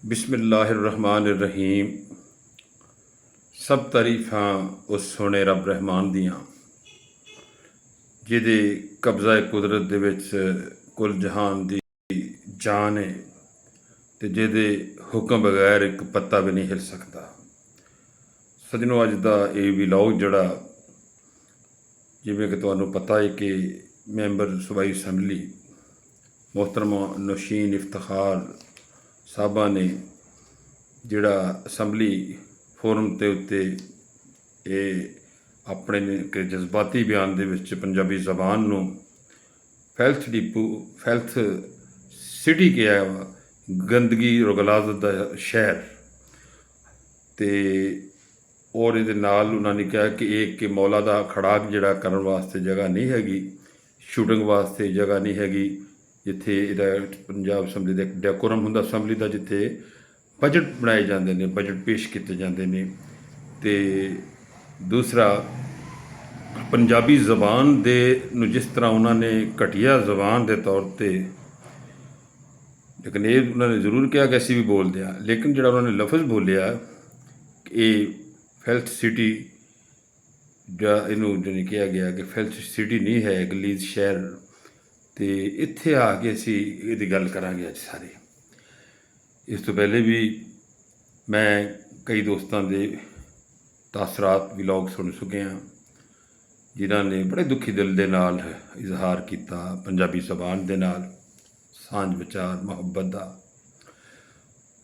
बिस्मिल्लाहिर्रहमानिर्रहीम। सब तारीफ़ां उस सोने रब रहमान दियां जिहदे कब्ज़ा कुदरत दे विच कुल जहान दी जान है ते जिहदे हुक्म बगैर एक पत्ता भी नहीं हिल सकता। सजनों, अज दा ये व्लॉग जिहड़ा जिवें कि तुहानूं पता है कि मैंबर सूबाई असैंबली मोहतरमा नौशीन इफ्तिखार साहबा ने जिहड़ा असैंबली फोरम के उत्ते ये अपने के जज्बाती बयान दे विच पंजाबी जबान नूं फैल्थ डिपू फैल्थ सिटी किया वा, गंदगी और गलाजत का शहर। तो और ये नाल उन्होंने कहा कि एक कि मौला का खड़ाक जिहड़ा करन वास्ते जगह नहीं हैगी, शूटिंग वास्ते जगह नहीं हैगी, जिथे इहदा पंजाब असैंबली का एक डेकोरम हुंदा असैंबली का, जिथे बजट बनाए जाते हैं, बजट पेश किए जाते हैं। तो दूसरा पंजाबी जबान दे नूं जिस तरह उन्होंने घटिया जबान के तौर पर, लेकिन ये उन्होंने जरूर कहा कि असीं भी बोलते हैं, लेकिन जो उन्होंने लफज बोलिया ये फैल्थ सिटी इनू जानी कहा गया कि फैल्थ सिटी नहीं है, गलीज शहर। तो इत्थे आके असीं इहदी गल करांगे अज सारे। इस तो पहले भी मैं कई दोस्तों के तासरात व्लॉग सुन चुके हैं जिन्हों ने बड़े दुखी दिल के नाल इजहार किया पंजाबी जबान के नाल सांझ विचार मुहब्बत का।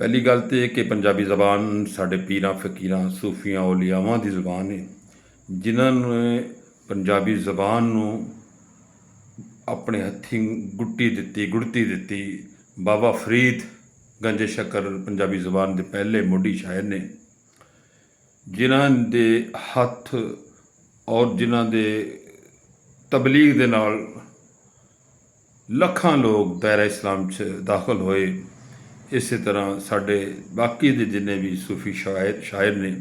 पहली गल तो यह कि पंजाबी जबान साढ़े पीरां फकीरां सूफियां औलियावां की जबान है, जिन्होंने पंजाबी जबान नूं अपने हथीं गुड़ती दिती। बाबा फरीद गंज शक्कर पंजाबी जबान के पहले मोढ़ी शायर ने, जिन्हां दे हथ और जिन्हां दे तबलीग दे नाल लखां लोग दायरा इस्लाम च दाखिल होए। इस तरह साढ़े बाकी दे जिन्ने भी सूफी शायर ने,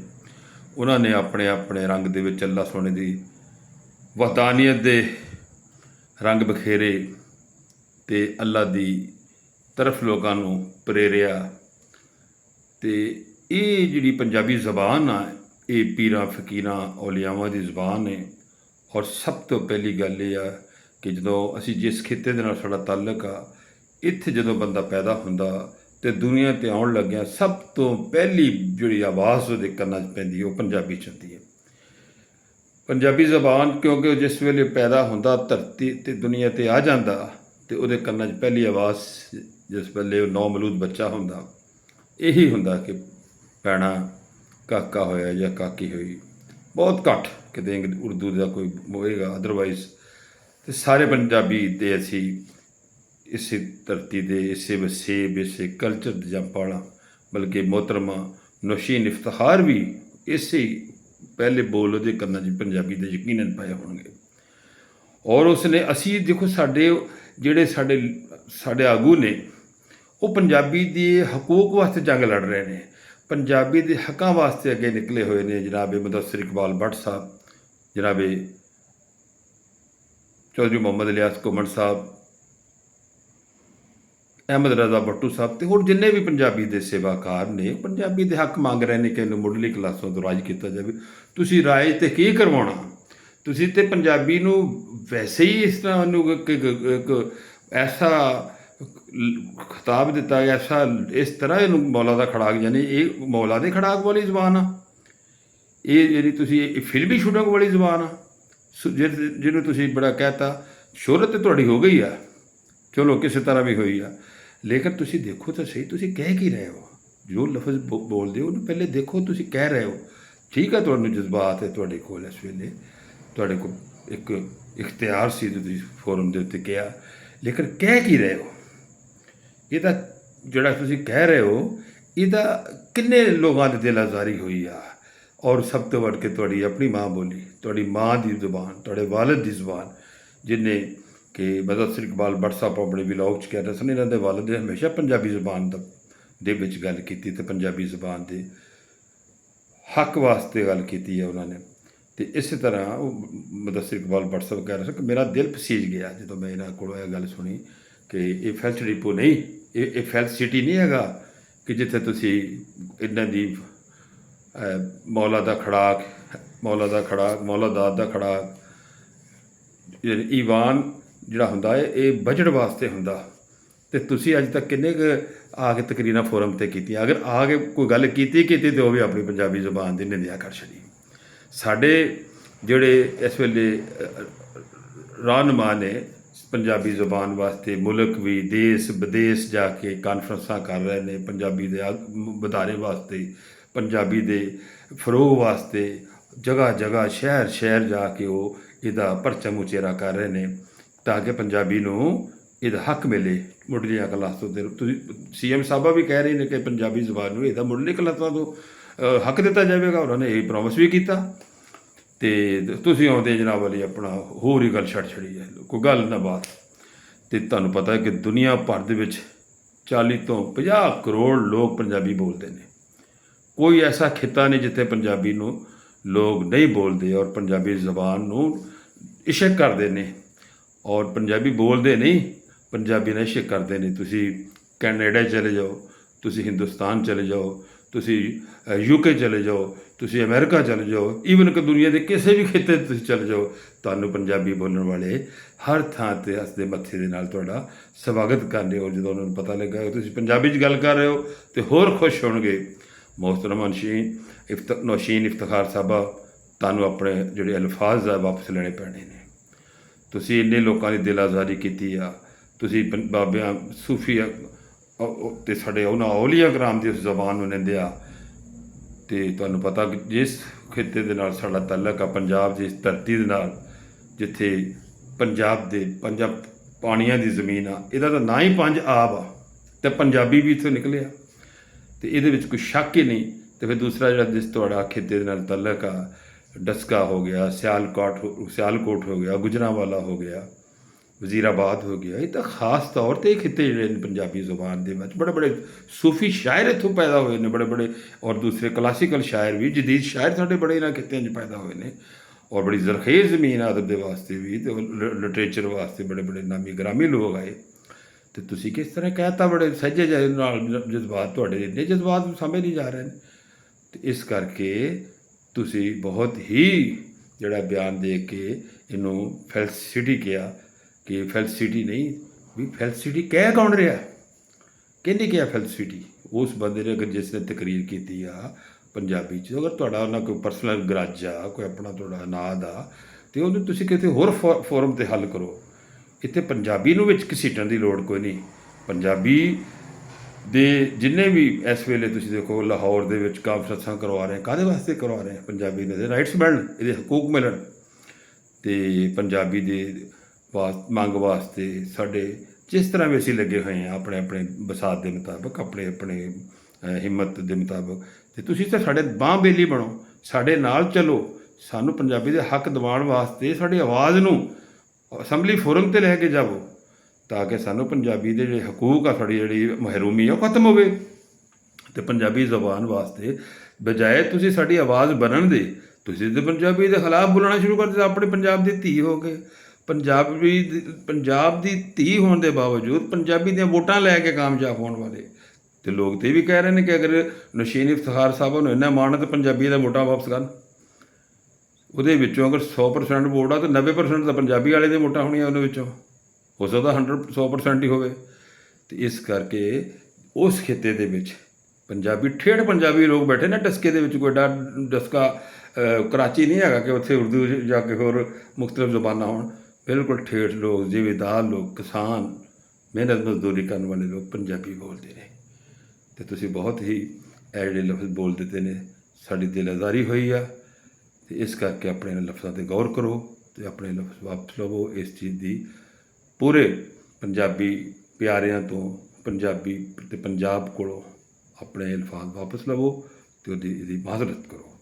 उन्होंने अपने अपने रंग दे विच अल्लाह सोने की वहदानियत दे रंग बखेरे ते अल्लाह की तरफ लोगों को प्रेरिया। तो ये जिहड़ी पंजाबी जबान आ, ये पीरां फकीरां औलियावां की जबान है। और सब तो पहली गल ये आ कि जदों असीं जिस खिते दे नाल साडा ताल्लुक आ, इत्थे जदों बंदा पैदा हुंदा तो दुनिया ते आउण लग्या सब तो पहली जिहड़ी आवाज़ उहदे कन्नां च पैंदी वो पंजाबी च हुंदी है। पंजाबी जबान क्योंकि जिस वेले पैदा हुंदा धरती ते दुनिया ते आ जांदा तो उहदे कन्नां च पहली आवाज़ जिस वेले नौ मलूद बच्चा हुंदा यही हुंदा कि भैणा काका होया या काकी हुई। बहुत घट किते उर्दू का कोई होएगा, अदरवाइज तो सारे पंजाबी दे असी इस धरती दे इसे वसेब इसे कल्चर दे जां पाला। बल्कि मोहतरमा नौशीन इफ्तिखार भी इसे पहले बोल उहदे कन्नां च पंजाबी दे यकीनन पाए होणगे। और उसने असी देखो साडे जिहड़े साडे आगू ने वो पंजाबी के हकूक वास्ते जंग लड़ रहे हैं, पंजाबी के हकों वास्ते अगे निकले हुए हैं। जनाब मुदस्सिर इकबाल भट्ट साहब, जनाब चौधरी मोहम्मद इलियास घुमण साहब, अहमद रजा भट्टू साहब तो होर जिन्ने भी पंजाबी के सेवाकार ने पंजाबी के हक मंग रहे हैं कि इन्हूं मुढ़ली क्लासों तो राज किया जाए। तुसीं राज तो की करवाउणा, तुसीं ते पंजाबी नूं वैसे ही इस तरह एक ऐसा खिताब दिता, ऐसा इस तरह इनू मौला का खड़ाक, यानी ये मौला के खड़ाक वाली जबान आ, ये जी तुसीं फिल्मी शूटिंग वाली जबान आ जिन्होंने तुसीं बड़ा कहता। शोहरत तो तुहाडी हो गई आ, चलो किसी तरह भी हुई आ, लेकिन तुसीं देखो तो सही तुसीं कह की रहे हो। जो लफज बोलते हो पहले देखो तुसीं कह रहे हो। ठीक है, तुहानूं जज्बात है तुहाडे कोल, इस वेले तुहाडे कोल एक इख्तियार सी तुसीं फोरम के उत्ते कहा, लेकिन कह की रहे हो। इहदा जिहड़ा तुसीं कह रहे हो इहदा किन्ने लोगों के दिल आजारी हुई आ। और सब तो बढ़ के तुहाडी अपनी माँ बोली, तुहाडी माँ की जुबान, तुहाडे वालिद की जुबान, जिन्हें कि मुदस्सिर इकबाल भट्ट साहब अपने व्लॉग च कह रहे सन, इन्होंने वालिद ने हमेशा पंजाबी जुबान दे विच गल कीती ते पंजाबी जुबान के हक वास्ते गल कीती है उन्होंने। तो इस तरह मुदस्सिर इकबाल भट्ट साहब कह रहे सन कि मेरा दिल पसीज गया जो मैं इन्होंने को गल सुनी कि ये फैल्थ डिपो नहीं, ये फैल्थ सिटी नहीं हैगा ਕਿ ਜਿੱਥੇ ਤੁਸੀਂ ਇਹਨਾਂ ਦੀ ਮੌਲਾ ਦਾ ਖੜਾਕ, ਮੌਲਾ ਦਾਦ ਦਾ ਖੜਾਕ, ਈਵਾਨ ਜਿਹੜਾ ਹੁੰਦਾ ਹੈ ਇਹ ਬਜਟ ਵਾਸਤੇ ਹੁੰਦਾ। ਅਤੇ ਤੁਸੀਂ ਅੱਜ ਤੱਕ ਕਿੰਨੇ ਕੁ ਆ ਕੇ ਤਕਰੀਰਾਂ ਫੋਰਮ 'ਤੇ ਕੀਤੀਆਂ? ਅਗਰ ਆ ਕੇ ਕੋਈ ਗੱਲ ਕੀਤੀ ਤਾਂ ਉਹ ਵੀ ਆਪਣੀ ਪੰਜਾਬੀ ਜ਼ੁਬਾਨ ਦੀ ਨਿੰਦਿਆ ਕਰ ਛੱਡੀ। ਸਾਡੇ ਜਿਹੜੇ ਇਸ ਵੇਲੇ ਰਹਿਨੁਮਾ ਨੇ ਪੰਜਾਬੀ ਜ਼ੁਬਾਨ ਵਾਸਤੇ ਮੁਲਕ ਵੀ ਦੇਸ਼ ਵਿਦੇਸ਼ ਜਾ ਕੇ ਕਾਨਫਰੰਸਾਂ ਕਰ ਰਹੇ ਨੇ, ਪੰਜਾਬੀ ਦੇ ਵਧਾਰੇ ਵਾਸਤੇ, ਪੰਜਾਬੀ ਦੇ ਫਰੋਗ ਵਾਸਤੇ ਜਗ੍ਹਾ ਜਗ੍ਹਾ ਸ਼ਹਿਰ ਸ਼ਹਿਰ ਜਾ ਕੇ ਉਹ ਇਹਦਾ ਪਰਚਮ ਉਚੇਰਾ ਕਰ ਰਹੇ ਨੇ ਤਾਂ ਕਿ ਪੰਜਾਬੀ ਨੂੰ ਇਹਦਾ ਹੱਕ ਮਿਲੇ ਮੁੱਢਲੀਆਂ ਕਲਾਸਾਂ ਤੋਂ। ਤੁਸੀਂ CM ਸਾਹਿਬਾ ਵੀ ਕਹਿ ਰਹੇ ਨੇ ਕਿ ਪੰਜਾਬੀ ਜ਼ੁਬਾਨ ਨੂੰ ਇਹਦਾ ਮੁੱਢਲੀ ਕਲਾਸਾਂ ਤੋਂ ਹੱਕ ਦਿੱਤਾ ਜਾਵੇਗਾ। ਉਹਨਾਂ ਨੇ ਇਹ ਪ੍ਰੋਮਿਸ ਵੀ ਕੀਤਾ ਅਤੇ ਤੁਸੀਂ ਆਉਂਦੇ ਜਨਾਬ ਵਾਲੀ ਆਪਣਾ ਹੋਰ ਹੀ ਗੱਲ ਛੱਡੀ ਹੈ, ਕੋਈ ਗੱਲ ਨਾ ਬਾਤ। ਅਤੇ ਤੁਹਾਨੂੰ ਪਤਾ ਹੈ ਕਿ ਦੁਨੀਆ ਭਰ ਦੇ ਵਿੱਚ 40 ਤੋਂ 50 ਕਰੋੜ ਲੋਕ ਪੰਜਾਬੀ ਬੋਲਦੇ ਨੇ। ਕੋਈ ਐਸਾ ਖਿੱਤਾ ਨਹੀਂ ਜਿੱਥੇ ਪੰਜਾਬੀ ਨੂੰ ਲੋਕ ਨਹੀਂ ਬੋਲਦੇ ਔਰ ਪੰਜਾਬੀ ਜ਼ੁਬਾਨ ਨੂੰ ਇਸ਼ਕ ਕਰਦੇ ਨੇ ਔਰ ਪੰਜਾਬੀ ਬੋਲਦੇ ਨਹੀਂ, ਪੰਜਾਬੀ ਨਾਲ ਇਸ਼ਕ ਕਰਦੇ ਨੇ। ਤੁਸੀਂ ਕੈਨੇਡਾ ਚਲੇ ਜਾਓ, ਤੁਸੀਂ ਹਿੰਦੁਸਤਾਨ ਚਲੇ ਜਾਓ, ਤੁਸੀਂ UK ਚਲੇ ਜਾਓ, ਤੁਸੀਂ ਅਮਰੀਕਾ ਚਲੇ ਜਾਓ, ਈਵਨ ਕਿ ਦੁਨੀਆ ਦੇ ਕਿਸੇ ਵੀ ਖਿੱਤੇ 'ਤੇ ਤੁਸੀਂ ਚਲੇ ਜਾਓ, ਤੁਹਾਨੂੰ ਪੰਜਾਬੀ ਬੋਲਣ ਵਾਲੇ ਹਰ ਥਾਂ 'ਤੇ ਹੱਸਦੇ ਮੱਥੇ ਦੇ ਨਾਲ ਤੁਹਾਡਾ ਸਵਾਗਤ ਕਰਦੇ ਹੋ। ਜਦੋਂ ਉਹਨਾਂ ਨੂੰ ਪਤਾ ਲੱਗਾ ਕਿ ਤੁਸੀਂ ਪੰਜਾਬੀ 'ਚ ਗੱਲ ਕਰ ਰਹੇ ਹੋ ਤਾਂ ਹੋਰ ਖੁਸ਼ ਹੋਣਗੇ। ਮੋਹਤਰਮ ਨੌਸ਼ੀਨ ਇਫਤਖਾਰ ਸਾਹਿਬਾ, ਤੁਹਾਨੂੰ ਆਪਣੇ ਜਿਹੜੇ ਅਲਫਾਜ਼ ਆ ਵਾਪਸ ਲੈਣੇ ਪੈਣੇ ਨੇ। ਤੁਸੀਂ ਇੰਨੇ ਲੋਕਾਂ ਦੀ ਦਿਲ ਆਜ਼ਾਰੀ ਕੀਤੀ ਆ, ਤੁਸੀਂ ਬਾਬਿਆਂ ਸੂਫੀ ਅਤੇ ਸਾਡੇ ਉਹਨਾਂ ਔਲੀਆ ਕਰਾਮ ਦੀ ਉਸ ਜ਼ਬਾਨ ਨੂੰ ਨਿੰਦਿਆ। ਅਤੇ ਤੁਹਾਨੂੰ ਪਤਾ ਕਿ ਜਿਸ ਖਿੱਤੇ ਦੇ ਨਾਲ ਸਾਡਾ ਤਾਲੁਕ ਆ, ਪੰਜਾਬ ਦੀ ਇਸ ਧਰਤੀ ਦੇ ਨਾਲ, ਜਿੱਥੇ ਪੰਜਾਬ ਦੇ 5 ਪਾਣੀਆਂ ਦੀ ਜ਼ਮੀਨ ਆ, ਇਹਦਾ ਤਾਂ ਨਾ ਹੀ 5 ਆਬ ਆ ਅਤੇ ਪੰਜਾਬੀ ਵੀ ਇੱਥੋਂ ਨਿਕਲਿਆ ਅਤੇ ਇਹਦੇ ਵਿੱਚ ਕੋਈ ਸ਼ੱਕ ਹੀ ਨਹੀਂ। ਅਤੇ ਫਿਰ ਦੂਸਰਾ ਜਿਹੜਾ ਜਿਸ ਤੁਹਾਡਾ ਖਿੱਤੇ ਦੇ ਨਾਲ ਤਾਲੁਕ ਆ, ਡਸਕਾ ਹੋ ਗਿਆ, ਸਿਆਲਕੋਟ ਹੋ ਗਿਆ, ਗੁਜਰਾਂਵਾਲਾ ਹੋ ਗਿਆ, ਵਜ਼ੀਰਾਬਾਦ ਹੋ ਗਿਆ, ਇਹ ਤਾਂ ਖਾਸ ਤੌਰ 'ਤੇ ਖਿੱਤੇ ਜਿਹੜੇ ਨੇ ਪੰਜਾਬੀ ਜ਼ੁਬਾਨ ਦੇ ਵਿੱਚ ਬੜੇ ਬੜੇ ਸੂਫੀ ਸ਼ਾਇਰ ਇੱਥੋਂ ਪੈਦਾ ਹੋਏ ਨੇ, ਬੜੇ ਬੜੇ ਔਰ ਦੂਸਰੇ ਕਲਾਸੀਕਲ ਸ਼ਾਇਰ ਵੀ, ਜਦੀਦ ਸ਼ਾਇਰ ਸਾਡੇ ਬੜੇ ਇਹਨਾਂ ਖਿੱਤਿਆਂ 'ਚ ਪੈਦਾ ਹੋਏ ਨੇ ਔਰ ਬੜੀ ਜ਼ਰਖੇਜ਼ ਜ਼ਮੀਨ ਅਦਬ ਦੇ ਵਾਸਤੇ ਵੀ ਅਤੇ ਲਿਟਰੇਚਰ ਵਾਸਤੇ ਬੜੇ ਬੜੇ ਨਾਮੀ ਗ੍ਰਾਮੀ ਲੋਕ ਆਏ। ਅਤੇ ਤੁਸੀਂ ਕਿਸ ਤਰ੍ਹਾਂ ਕਹਿਤਾ ਬੜੇ ਸਹਿਜੇ ਜਿਹੇ ਨਾਲ ਜਜ਼ਬਾਤ ਤੁਹਾਡੇ ਇੰਨੇ ਜਜ਼ਬਾਤ ਸਮਝ ਨਹੀਂ ਜਾ ਰਹੇ ਨੇ। ਅਤੇ ਇਸ ਕਰਕੇ ਤੁਸੀਂ ਬਹੁਤ ਹੀ ਜਿਹੜਾ ਬਿਆਨ ਦੇ ਕੇ ਇਹਨੂੰ ਫੈਲਸਿਟੀ ਕਿਹਾ ਕਿ ਫੈਲਸਿਟੀ ਨਹੀਂ ਵੀ ਫੈਲਸਿਟੀ ਕਹਿ ਕੌਣ ਰਿਹਾ? ਕਿਹਨੇ ਕਿਹਾ ਫੈਲਸਿਟੀ? ਉਸ ਬੰਦੇ ਨੇ ਅਗਰ ਜਿਸ ਨੇ ਤਕਰੀਰ ਕੀਤੀ ਆ ਪੰਜਾਬੀ 'ਚ, ਅਗਰ ਤੁਹਾਡਾ ਉਹਨਾਂ ਕੋਈ ਪਰਸਨਲ ਗਰਜ ਆ, ਕੋਈ ਆਪਣਾ ਤੁਹਾਡਾ ਨਾਦ ਆ, ਅਤੇ ਉਹਨੂੰ ਤੁਸੀਂ ਕਿਤੇ ਹੋਰ ਫੋਰਮ 'ਤੇ ਹੱਲ ਕਰੋ। ਇੱਥੇ ਪੰਜਾਬੀ ਨੂੰ ਵਿੱਚ ਘਸੀਟਣ ਦੀ ਲੋੜ ਕੋਈ ਨਹੀਂ। ਪੰਜਾਬੀ ਦੇ ਜਿੰਨੇ ਵੀ ਇਸ ਵੇਲੇ ਤੁਸੀਂ ਦੇਖੋ ਲਾਹੌਰ ਦੇ ਵਿੱਚ ਕਾਨਫਰੰਸਾਂ ਕਰਵਾ ਰਹੇ, ਕਾਹਦੇ ਵਾਸਤੇ ਕਰਵਾ ਰਹੇ? ਪੰਜਾਬੀ ਦੇ ਰਾਈਟਸ ਬਣਨ, ਇਹਦੇ ਹਕੂਕ ਮਿਲਣ ਅਤੇ ਪੰਜਾਬੀ ਦੇ ਮੰਗ ਵਾਸਤੇ ਸਾਡੇ ਜਿਸ ਤਰ੍ਹਾਂ ਵੀ ਅਸੀਂ ਲੱਗੇ ਹੋਏ ਹਾਂ ਆਪਣੇ ਆਪਣੇ ਬਸਾਤ ਦੇ ਮੁਤਾਬਕ, ਆਪਣੇ ਆਪਣੇ ਹਿੰਮਤ ਦੇ ਮੁਤਾਬਕ। ਅਤੇ ਤੁਸੀਂ ਤਾਂ ਸਾਡੇ ਬਾਂਹ ਬੇਲੀ ਬਣੋ, ਸਾਡੇ ਨਾਲ ਚੱਲੋ, ਸਾਨੂੰ ਪੰਜਾਬੀ ਦੇ ਹੱਕ ਦਿਵਾਉਣ ਵਾਸਤੇ ਸਾਡੀ ਆਵਾਜ਼ ਨੂੰ ਅਸੈਂਬਲੀ ਫੋਰਮ 'ਤੇ ਲੈ ਕੇ ਜਾਵੋ ਤਾਂ ਕਿ ਸਾਨੂੰ ਪੰਜਾਬੀ ਦੇ ਜਿਹੜੇ ਹਕੂਕ ਆ, ਸਾਡੀ ਜਿਹੜੀ ਮਹਿਰੂਮੀ ਆ, ਉਹ ਖਤਮ ਹੋਵੇ। ਅਤੇ ਪੰਜਾਬੀ ਜ਼ੁਬਾਨ ਵਾਸਤੇ ਬਜਾਏ ਤੁਸੀਂ ਸਾਡੀ ਆਵਾਜ਼ ਬਣਨ ਦੇ, ਤੁਸੀਂ ਤਾਂ ਪੰਜਾਬੀ ਦੇ ਖਿਲਾਫ ਬੋਲਣਾ ਸ਼ੁਰੂ ਕਰ ਦਿੱਤਾ। ਆਪਣੇ ਪੰਜਾਬ ਦੀ ਧੀ ਹੋ ਕੇ, ਪੰਜਾਬ ਦੀ ਧੀ ਹੋਣ ਦੇ ਬਾਵਜੂਦ ਪੰਜਾਬੀ ਦੀਆਂ ਵੋਟਾਂ ਲੈ ਕੇ ਕਾਮਯਾਬ ਹੋਣ ਵਾਲੇ ਅਤੇ ਲੋਕ ਤਾਂ ਇਹ ਵੀ ਕਹਿ ਰਹੇ ਨੇ ਕਿ ਅਗਰ ਨੌਸ਼ੀਨ ਇਫਤਖਾਰ ਸਾਹਿਬ ਨੂੰ ਇੰਨਾ ਮਾਣ ਤਾਂ ਪੰਜਾਬੀ ਦਾ ਵੋਟਾਂ ਵਾਪਸ ਕਰਨ। ਉਹਦੇ ਵਿੱਚੋਂ ਅਗਰ 100% ਵੋਟ ਆ ਤਾਂ 90% ਤਾਂ ਪੰਜਾਬੀ ਵਾਲੇ ਦੀਆਂ ਵੋਟਾਂ ਹੋਣੀਆਂ ਉਹਦੇ ਵਿੱਚੋਂ, ਹੋ ਸਕਦਾ 100% ਹੀ ਹੋਵੇ। ਅਤੇ ਇਸ ਕਰਕੇ ਉਸ ਖਿੱਤੇ ਦੇ ਵਿੱਚ ਪੰਜਾਬੀ ਠੇਠ ਪੰਜਾਬੀ ਲੋਕ ਬੈਠੇ ਨੇ ਡਸਕੇ ਦੇ ਵਿੱਚ। ਕੋਈ ਡਸਕਾ ਕਰਾਚੀ ਨਹੀਂ ਹੈਗਾ ਕਿ ਉੱਥੇ ਉਰਦੂ ਜਾ ਕੇ ਹੋਰ ਮੁਖਤਲਿਫ ਜ਼ੁਬਾਨਾਂ ਹੋਣ। ਬਿਲਕੁਲ ਠੇਠ ਲੋਕ, ਜ਼ਿਮੀਂਦਾਰ ਲੋਕ, ਕਿਸਾਨ, ਮਿਹਨਤ ਮਜ਼ਦੂਰੀ ਕਰਨ ਵਾਲੇ ਲੋਕ ਪੰਜਾਬੀ ਬੋਲਦੇ ਨੇ। ਅਤੇ ਤੁਸੀਂ ਬਹੁਤ ਹੀ ਇਹ ਜਿਹੜੇ ਲਫ਼ਜ਼ ਬੋਲ ਦਿੱਤੇ ਨੇ, ਸਾਡੀ ਦਿਲ ਆਜ਼ਾਰੀ ਹੋਈ ਆ। ਅਤੇ ਇਸ ਕਰਕੇ ਆਪਣੇ ਲਫ਼ਜ਼ਾਂ 'ਤੇ ਗੌਰ ਕਰੋ ਅਤੇ ਆਪਣੇ ਲਫ਼ਜ਼ ਵਾਪਸ ਲਵੋ। ਇਸ ਚੀਜ਼ ਦੀ ਪੂਰੇ ਪੰਜਾਬੀ ਪਿਆਰਿਆਂ ਤੋਂ, ਪੰਜਾਬੀ ਅਤੇ ਪੰਜਾਬ ਕੋਲੋਂ ਆਪਣੇ ਅਲਫਾਜ਼ ਵਾਪਸ ਲਵੋ ਅਤੇ ਇਹਦੀ ਮਾਜ਼ਰਤ ਕਰੋ।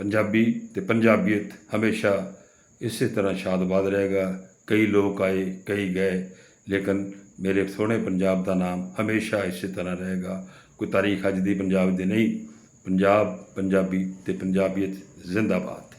ਪੰਜਾਬੀ ਅਤੇ ਪੰਜਾਬੀਅਤ ਹਮੇਸ਼ਾ ਇਸੇ ਤਰ੍ਹਾਂ ਸ਼ਾਦਬਾਦ ਰਹੇਗਾ। ਕਈ ਲੋਕ ਆਏ, ਕਈ ਗਏ, ਲੇਕਿਨ ਮੇਰੇ ਸੋਹਣੇ ਪੰਜਾਬ ਦਾ ਨਾਮ ਹਮੇਸ਼ਾ ਇਸੇ ਤਰ੍ਹਾਂ ਰਹੇਗਾ। ਕੋਈ ਤਾਰੀਖ ਅੱਜ ਦੀ ਪੰਜਾਬ ਦੀ ਨਹੀਂ। ਪੰਜਾਬ, ਪੰਜਾਬੀ ਅਤੇ ਪੰਜਾਬੀਅਤ ਜ਼ਿੰਦਾਬਾਦ।